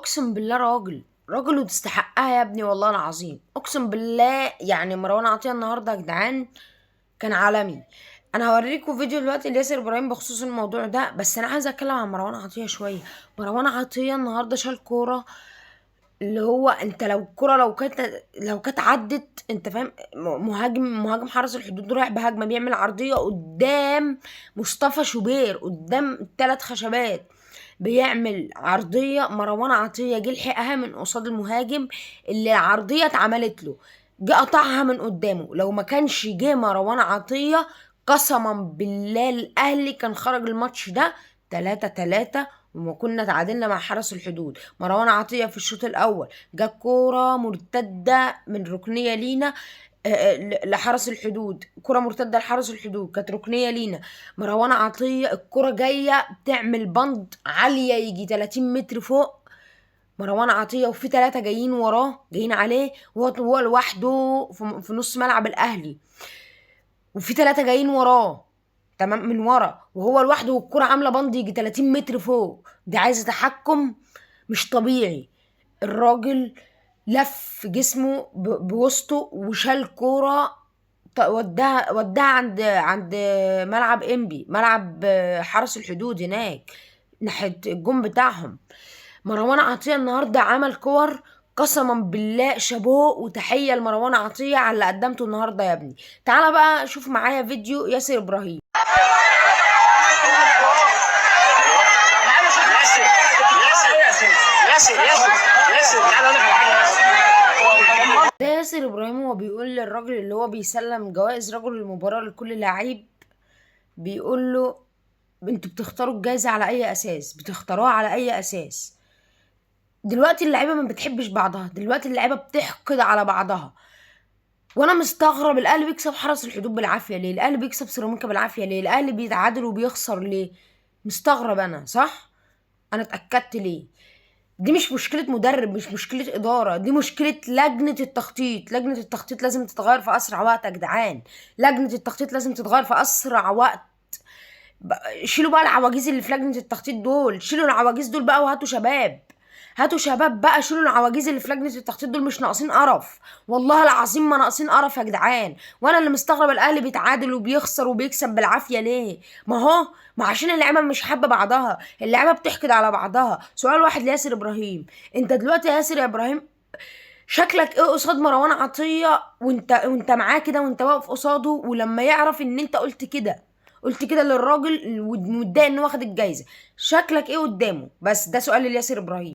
اقسم بالله راجل وتستحقها يا ابني، والله العظيم اقسم بالله. يعني مروان عطية النهارده يا جدعان كان عالمي. انا هوريكم فيديو دلوقتي لياسر ابراهيم بخصوص الموضوع ده، بس انا عايزه اتكلم عن مروان عطية شويه. مروان عطية النهارده شال كوره، اللي هو انت لو الكرة لو كانت عدت، انت فاهم، مهاجم حرس الحدود رايح بهجمه بيعمل عرضيه قدام مصطفى شوبير قدام 3 خشبات، بيعمل عرضيه. مروان عطيه جه لحقها من قصاد المهاجم اللي العرضيه اتعملت له، جه قطعها من قدامه. لو ما كانش جه مروان عطيه قسما بالله الاهلي كان خرج الماتش ده 3-3، وما كنا تعادلنا مع حرس الحدود. مروان عطية في الشوط الأول جاب كورة مرتدة من ركنية لينا، لحرس الحدود. كرة مرتدة لحرس الحدود كانت ركنية لينا. مروان عطية الكرة جاية بتعمل بند عالية يجي 30 متر فوق مروان عطية، وفي 3 جايين وراه جايين عليه، وهو لوحده في نص ملعب الأهلي، وفي 3 جايين وراه تمام من ورا، وهو لوحده والكرة عاملة بند يجي 30 متر فوق. دي عايزة تحكم مش طبيعي. الراجل لف جسمه بوسطه وشال كورة، وداها عند ملعب انبي، ملعب حرس الحدود هناك ناحية الجون بتاعهم. مروان عطية النهاردة عمل كور قسما بالله شابوه وتحية لمروان عطية على اللي قدمته النهاردة يا ابني. تعالى بقى شوف معايا فيديو ياسر ابراهيم. ده ياسر ابراهيم هو بيقول للراجل اللي هو بيسلم جوائز رجل المباراة لكل لعيب، بيقول له انتوا بتختاروا الجايزة على اي اساس؟ بتختاروها على اي اساس؟ دلوقتي اللعيبة ما بتحبش بعضها، دلوقتي اللعيبة بتحقد على بعضها. وانا مستغرب الاهلي بيكسب حرس الحدود بالعافية ليه؟ الاهلي بيكسب سيراميكا بالعافية ليه؟ الاهلي بيتعادل وبيخسر ليه؟ مستغرب انا، صح؟ انا اتأكدت ليه. دي مش مشكلة مدرب، مش مشكلة إدارة، دي مشكلة لجنة التخطيط. لجنة التخطيط لازم تتغير في أسرع وقت يا جدعان. لجنة التخطيط لازم تتغير في أسرع وقت. شيلوا بقى العواجيز اللي في لجنة التخطيط دول، شيلوا العواجيز دول بقى وهاتوا شباب. هاتوا شباب بقى، شيلوا العواجيز اللي في لجنة التخطيط دول، مش ناقصين قرف. والله العظيم ما ناقصين قرف يا جدعان. وانا اللي مستغرب الاهلي بيتعادل وبيخسر وبيكسب بالعافية ليه؟ ما عشان اللعيبة مش حابة بعضها، اللعيبة بتحقد على بعضها. سؤال واحد لياسر ابراهيم، انت دلوقتي يا ياسر يا ابراهيم شكلك ايه قصاد مروان عطية وانت معاه كده وانت واقف قصاده، ولما يعرف ان انت قلت كده للراجل ومتضايق انه واخد الجايزة، شكلك ايه قدامه؟ بس ده سؤال لياسر ابراهيم.